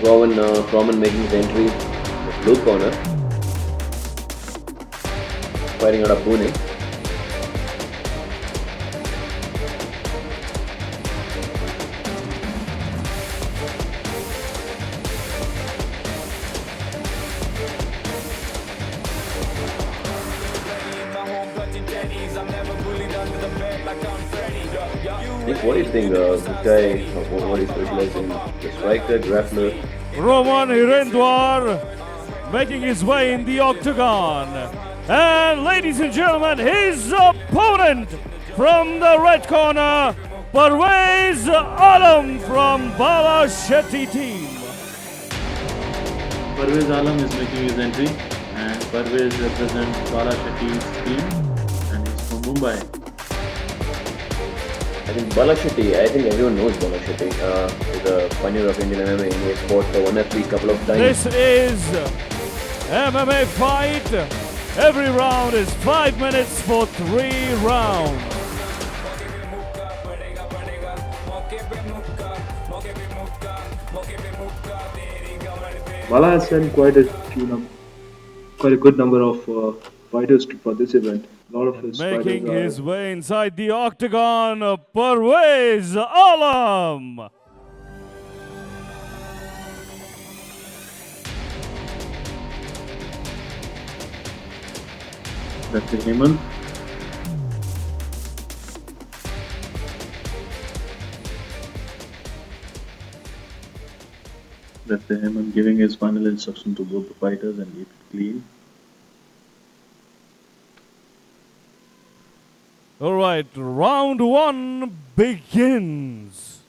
Roman making his entry, the blue corner, fighting out of Pune. Nick, what do you think? This guy, what is specializing? The striker, grappler. Roman Hirendrawar making his way in the octagon. And ladies and gentlemen, his opponent from the red corner, Parvej from Bala Shetty team. Parvej is making his entry, and Parvej represents Bala Shetty's team, and he's from Mumbai. I think Malla Yuddha, I think everyone knows Malla Yuddha. He's a pioneer of Indian MMA. He has fought the one athlete a couple of times. This is MMA fight. Every round is 5 minutes for 3 rounds. Malla has sent quite a good number of fighters for this event. A lot of his Making fighters his way inside the octagon, Parvej Alam. That's the Heyman. That's the Heyman giving his final instruction to both the fighters and keep it clean. All right, round 1 begins.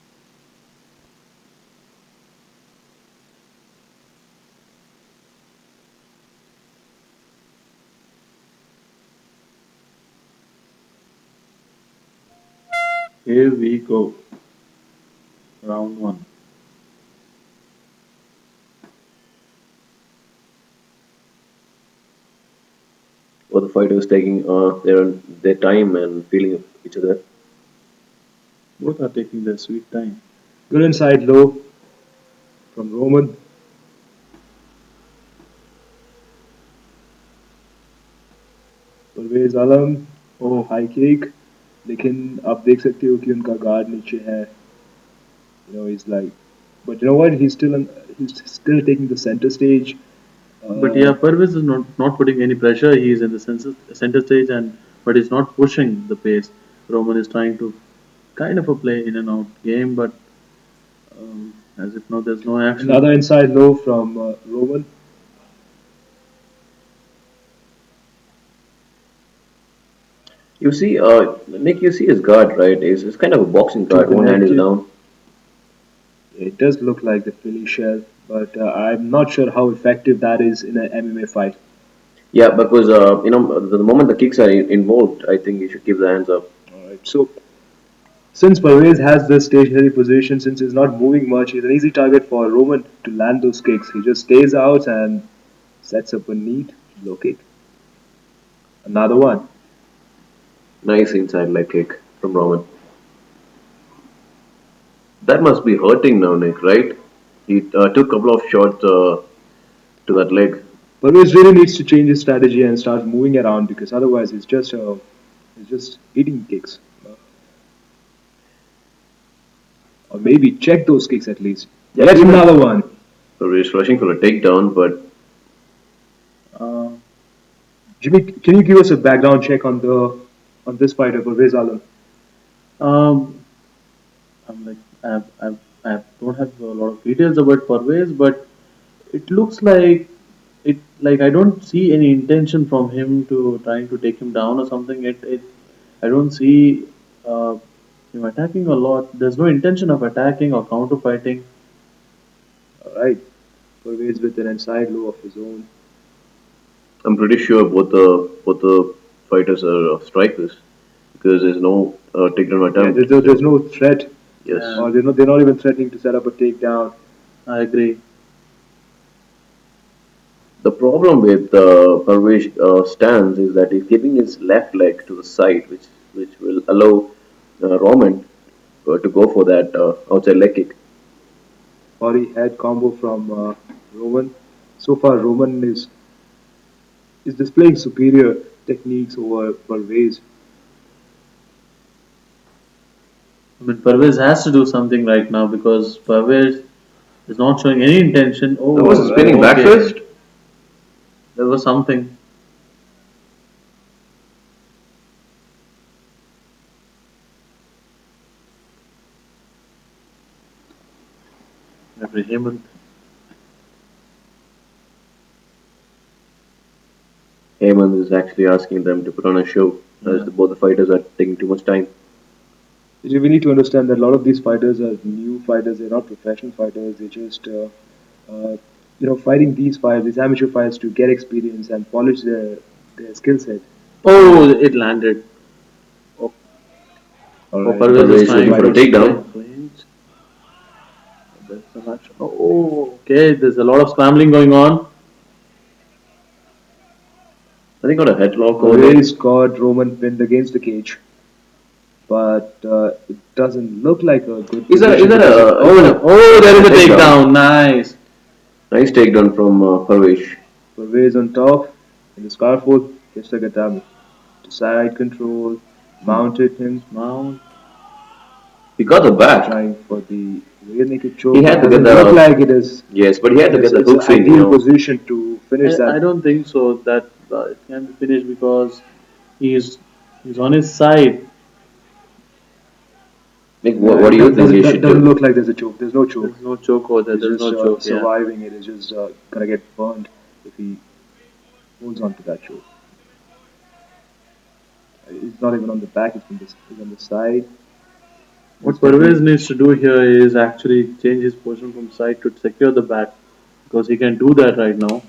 Here we go. Round 1. Both the fighters taking their time and feeling each other. Both are taking their sweet time. good inside low from Roman. Parvez Alam oh high kick लेकिन आप देख सकते हो कि उनका guard नीचे है he's like but you know what he's still taking the center stage But yeah, Parvez is not putting any pressure. He is in the center stage, but he's not pushing the pace. Roman is trying to kind of a play in and out game, but as if no, there's no action. another inside low from Roman. You see, Nick, you see his guard, right? It's kind of a boxing guard. One hand is down. It does look like the Philly shell, but I'm not sure how effective that is in an MMA fight. Yeah, because the moment the kicks are involved, I think you should keep the hands up. Alright, so since Parvez has the stationary position, since he's not moving much, he's an easy target for Roman to land those kicks. He just stays out and sets up a neat low kick. Another one. Nice inside leg kick from Roman. That must be hurting now, Nick, right? He took a couple of shots to that leg. Parvez really needs to change his strategy and start moving around because otherwise he's just eating kicks. Or maybe check those kicks at least. Yeah, Get another one. So he's rushing for a takedown, but Jimmy, can you give us a background check on this fighter, Parvez Alam? I'm like I don't have a lot of details about Parvez, but it looks like I don't see any intention from him to trying to take him down or something. I don't see him attacking a lot. There's no intention of attacking or counter fighting. Alright. Parvez with an inside low of his own. I'm pretty sure both the fighters are strikers because there's no takedown attempt. Yeah, there's no threat. Yes. Or they're not even threatening to set up a takedown. I agree. The problem with Parvej stance is that he's keeping his left leg to the side, which will allow Roman to go for that outside leg kick. body head combo from Roman. So far, Roman is displaying superior techniques over Parvez. I mean, Parvez has to do something right now because Parvez is not showing any intention. That was a Oh, spinning back okay. fist. There was something. Every Hemant. Heyman is actually asking them to put on a show as Yeah. both the fighters are taking too much time. We need to understand that a lot of these fighters are new fighters. They're not professional fighters. They just fighting these fights, these amateur fights, to get experience and polish their skill set. Oh, it landed. Oh, All oh right, Parvez is Parvez trying looking for a to takedown. strike range. There's so much. Oh, okay. There's a lot of scrambling going on. I think got a headlock over there. Parvez got Roman pinned against the cage, but it doesn't look like a good Is position. that because a Oh, there is a takedown. Nice. Nice takedown from Parvej. Parvez on top in the scarf hold, just like a dummy. To side control, mounted him, Mount. He got the back. trying for the rear naked choke. He had But to get doesn't look the like it is. yes, but he had to get the It's an hook swing. ideal position to finish I that. don't think so that it can be finished because he's he's on his side. Like, what do you think he should Doesn't do? look like there's a choke. There's no choke. There's no choke over there. He's There's just no choke. Yeah. surviving it. He's just gonna get burned if he holds on to that choke. He's not even on the back. He's on the side. What Parvez needs to do here is actually change his position from side to secure the back because he can do that right now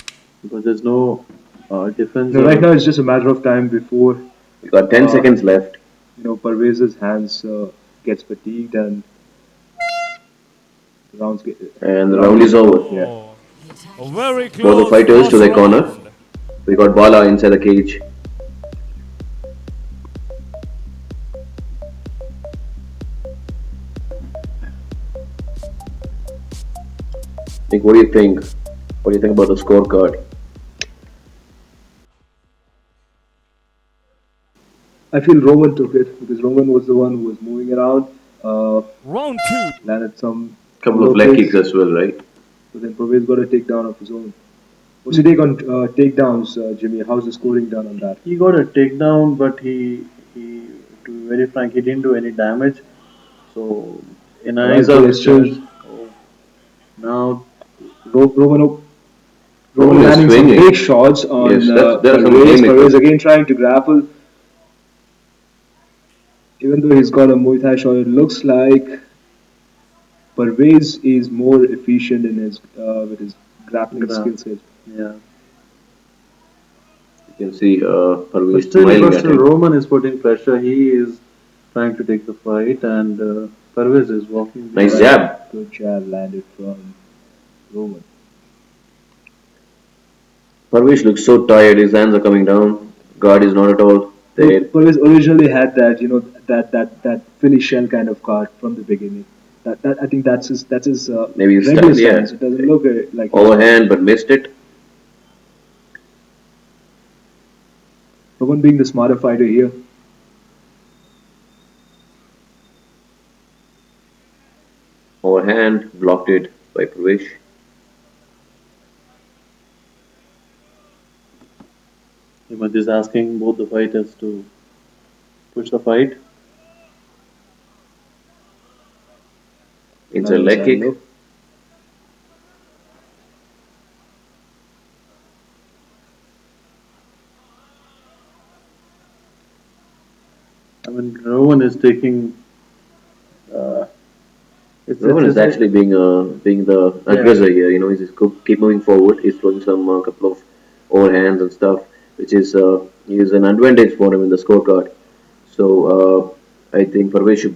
because there's no defense. No, right now it's just a matter of time before We got 10 Uh, seconds left. Parvez's hands gets fatigued and the rounds get. And the round is over. Yeah. A very Both close the fighters to first their corner. round. We got Bala inside the cage. Nick, what do you think? What do you think about the scorecard? I feel Roman took it because Roman was the one who was moving around, Round two. landed some Couple of leg kicks as well, right? but then Parvez got a takedown of his own. What's your take on takedowns, Jimmy? How's the scoring done on that? He got a takedown, but he to be very frank, he didn't do any damage. So in eyes Right, of it's still- judge, now Roman Roman is landing some swinging. big shots on Yes, there are some Parvez. haymakers. Parvez again trying to grapple. Even though he's got a Muay Thai shot, it looks like Parvez is more efficient in his with his grappling skill set. yeah. You can see But Parvez still, smiling at him. Roman is putting pressure. He is trying to take the fight, and Parvez is walking. Nice behind. jab. Good jab landed from Roman. Parvez looks so tired. His hands are coming down. Guard is not at all there. Parvez originally had that, that Philly shell kind of card from the beginning. That I think that's his Maybe his regular style, yeah. stance. It doesn't look like Overhand, but missed it. Roman being the smarter fighter here. Overhand, blocked it by Parvez. Himad is asking both the fighters to push the fight. Inside leg kick. Look. I mean, Rowan is taking. Roman is actually being the aggressor here. You know, he's just keep moving forward. He's throwing some couple of overhands and stuff, which is an advantage for him in the scorecard. So I think Parvez should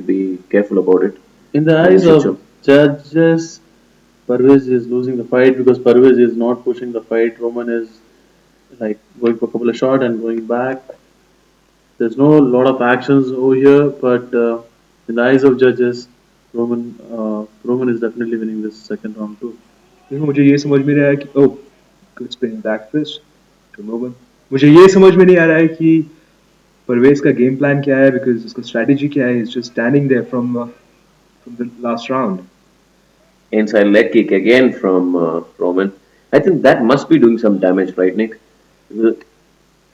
be careful about it. In the eyes of judges, Parvez is losing the fight because Parvez is not pushing the fight. Roman is like going for a couple of shots and going back. There's no lot of actions over here, but in the eyes of judges, Roman is definitely winning this second round too. देखो मुझे ये समझ में नहीं आया कि oh good spinning back fist to noble मुझे ये समझ में नहीं आ रहा है कि परवेज का गेम प्लान क्या है बिकॉज उसका स्ट्रेटजी क्या है is just standing there from the last round Inside leg kick again from Roman. I think that must be doing some damage, right, Nick?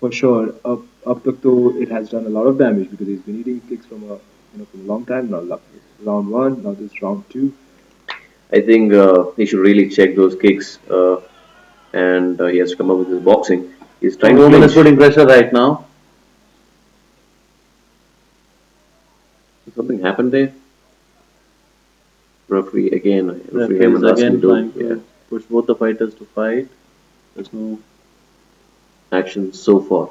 For sure अब तक तो it has done a lot of damage because he is been eating kicks from a from a long time now round 1 now this round 2 I think he should really check those kicks and he has to come up with his boxing. He's trying to Roman is clinch. putting pressure right now. Something happened there. Referee again. Referee Referee is Heyman asking again to trying do to push both the fighters to fight. There's no. action so far.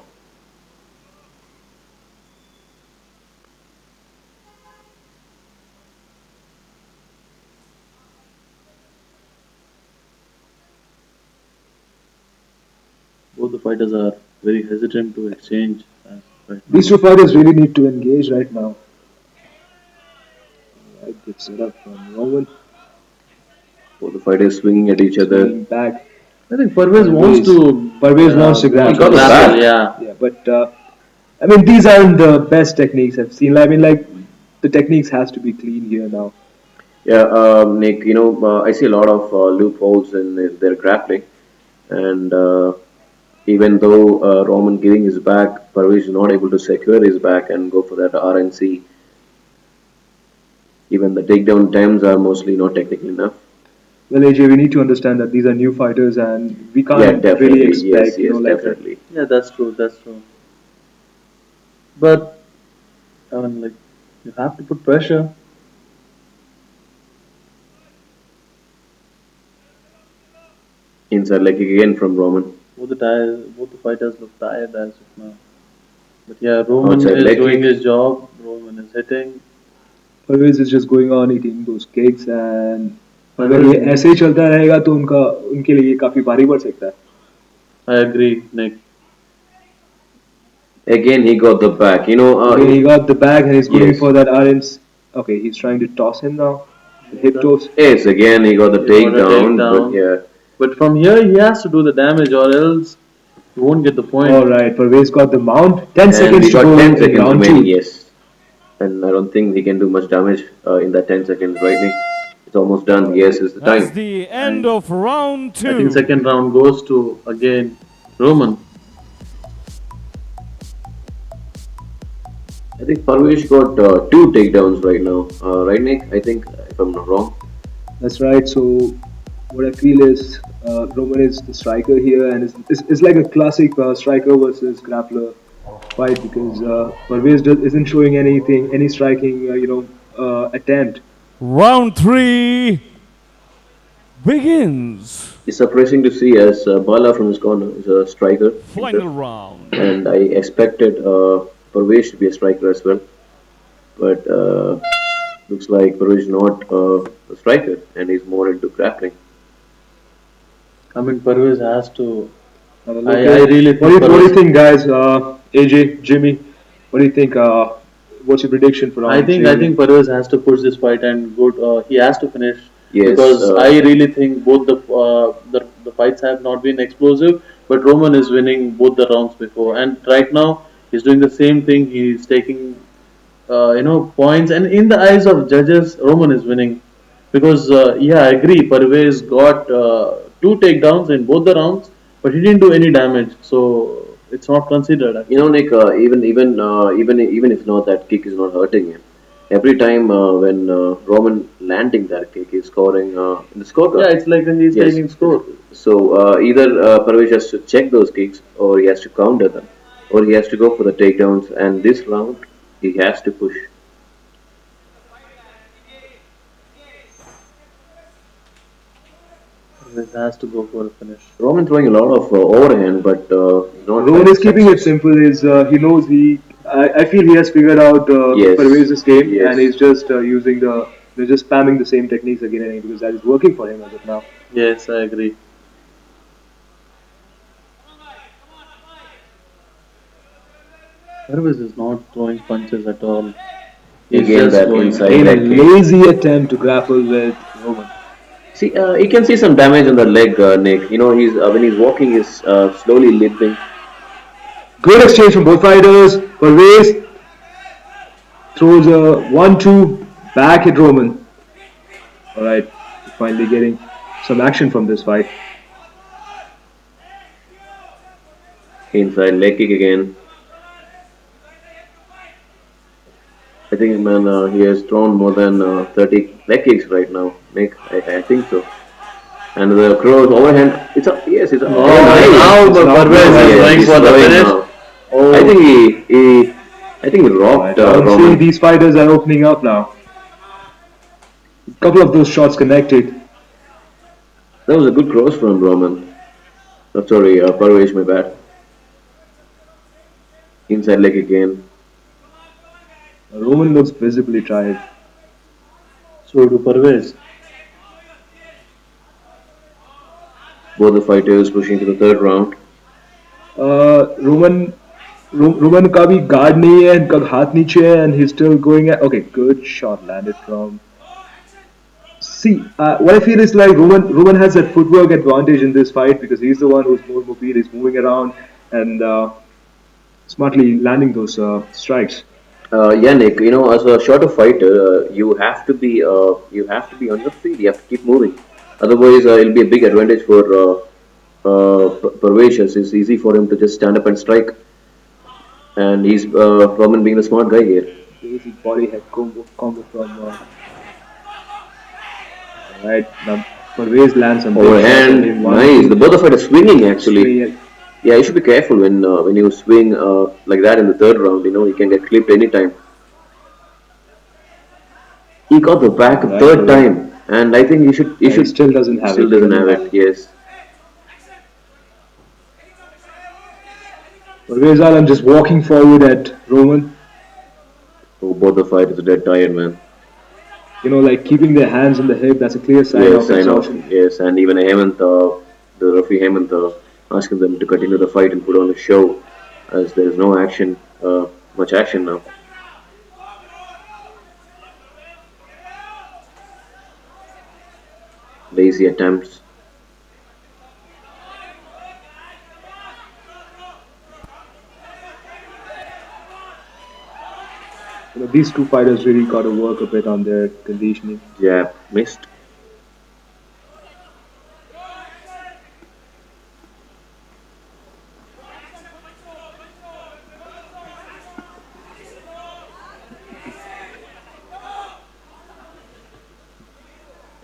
Both the fighters are very hesitant to exchange right now. these two fighters really need to engage right now right good setup from Roman Both the fighters swinging at each other. swinging back I think Parvez wants to. Parvez wants to grab He got the grapple, back. yeah. yeah but I mean these aren't the best techniques I've seen I mean like the techniques has to be clean here now Yeah, Nick. I see a lot of loopholes in their grappling, and even though Roman giving his back, Parvez is not able to secure his back and go for that RNC. Even the takedown times are mostly not technical enough. well AJ we need to understand that these are new fighters and we Yeah, can't really definitely. Yes, expect yes, like definitely. Yeah, that's true. That's true. But I mean, like, you have to put pressure. Inside leg kick again from Roman. Both the fighters look tired as of now. But yeah, Roman Outside is leg doing kick. his job. Roman is hitting. Parvez is just going on eating those cakes and अगर Parvez- ये ऐसे ही चलता रहेगा तो उनका उनके लिए ये काफी भारी पड़ सकता है I agree, Nick. Again, he got the back. Okay, he got the bag and he's going Yes. for that RNs. Okay, he's trying to toss him now. Hip toss. Yes, again he got the He got a takedown, takedown. but yeah. But from here, he has to do the damage, or else he won't get the point. All right, Parvez got the mount. 10 And seconds we to got go 10 in seconds round remaining, 2. yes. And I don't think he can do much damage in that 10 seconds, right, Nick? It's almost done. Yes, is the That's time. the end of round I think two. second round goes to again Roman. I think Parvej got two takedowns right now, right, Nick? I think, if I'm not wrong. That's right. So what I feel is Roman is the striker here, and it's like a classic striker versus grappler fight because Parvez isn't showing anything, any striking, attempt. Round three begins. It's surprising to see as Bala from his corner is a striker. Final round. And I expected Parvej to be a striker as well. But looks like Parvej is not a striker and he's more into grappling. I mean, Parvez has to. Look I at- really what do you Parvez- think, guys? AJ, Jimmy, what do you think? What's your prediction for round I think three? Parvez has to push this fight and go. He has to finish Yes, because I really think both the fights have not been explosive, but Roman is winning both the rounds before, and right now he's doing the same thing. He's taking points, and in the eyes of judges, Roman is winning because yeah, I agree. Parvez got two takedowns in both the rounds, but he didn't do any damage, so it's not considered. Nick, even if not that kick is not hurting him. Every time when Roman landing that kick, he's scoring in the scorecard. Yeah, it's like he's Yes. taking score. So either Parvez has to check those kicks, or he has to counter them, or he has to go for the takedowns. And this round, he has to push. Parvez has to go for a finish. Roman throwing a lot of overhand, but not. Roman is quite keeping it success. simple. He knows I feel he has figured out Yes. Parvez's game, Yes. and he's just using they're just spamming the same techniques again and again because that is working for him as of now. Yes, I agree. Parvez is not throwing punches at all. He's Again, just that going. inside Again, a leg kick. lazy attempt to grapple with Roman. See, you can see some damage on the leg, Nick. You know, he's when he's walking, he's slowly limping. Great exchange from both fighters. Parvez throws a 1-2 back at Roman. Alright, finally getting some action from this fight. Inside leg kick again. I think, man, he has thrown more than 30 leg kicks right now, Nick. I think so. And the cross overhand. It's a yes. It's a. Oh, nice. now It's not Parvez bad. is going He's for the going finish. now. Oh, I think I think he rocked Honestly, Roman. these fighters are opening up now. A couple of those shots connected. That was a good cross from Roman. Oh, sorry, Parvej, my bad. Inside leg again. Roman looks visibly tired. so do Parvez. Both the fighters pushing to the third round. Roman का भी guard नहीं है, इनका हाथ नीचे है, and he's still going at. Okay, good shot landed from. See, what I feel is like Roman has that footwork advantage in this fight because he's the one who's more mobile, he's moving around and smartly landing those strikes. Yeah, Nick. You know, as a shorter fighter, you have to be on your feet. You have to keep moving. Otherwise, it'll be a big advantage for Parvej. It's easy for him to just stand up and strike. And he's Roman being the smart guy here. Crazy body head combo from. Right now, Parvez lands some big shots on Overhand, him. One, nice. two, The both of it are swinging actually. three. Yeah, you should be careful when you swing like that in the third round. You know, you can get clipped anytime. He got the back a Right, third right. time, and I think he should. He Yeah, he should still doesn't have still it. doesn't have it. Yes. Parvez Alam just walking forward at Roman. Oh, both the fighters are dead tired, man. You know, like keeping their hands on the hip. That's a clear sign Yes, of I know. exhaustion. Yes, and even Hemant, the referee Hemant, asking them to continue the fight and put on a show, as there is no action, much action now. Lazy attempts. You know, these two fighters really got to work a bit on their conditioning. Jab missed.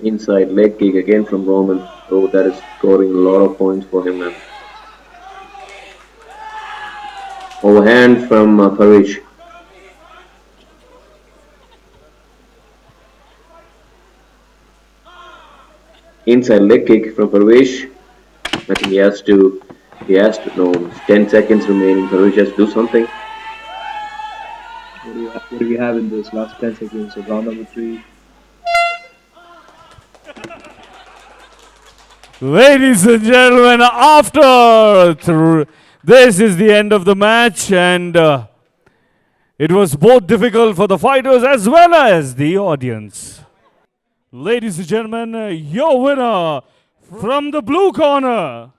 Inside leg kick again from Roman. Oh, that is scoring a lot of points for him, man. Overhand from Parvej. Inside leg kick from Parvej. I think no, 10 seconds remaining. Parvej has to do something. What do we have in this last 10 seconds of round number 3? Ladies and gentlemen, this is the end of the match, and it was both difficult for the fighters as well as the audience. Ladies and gentlemen, your winner from the blue corner,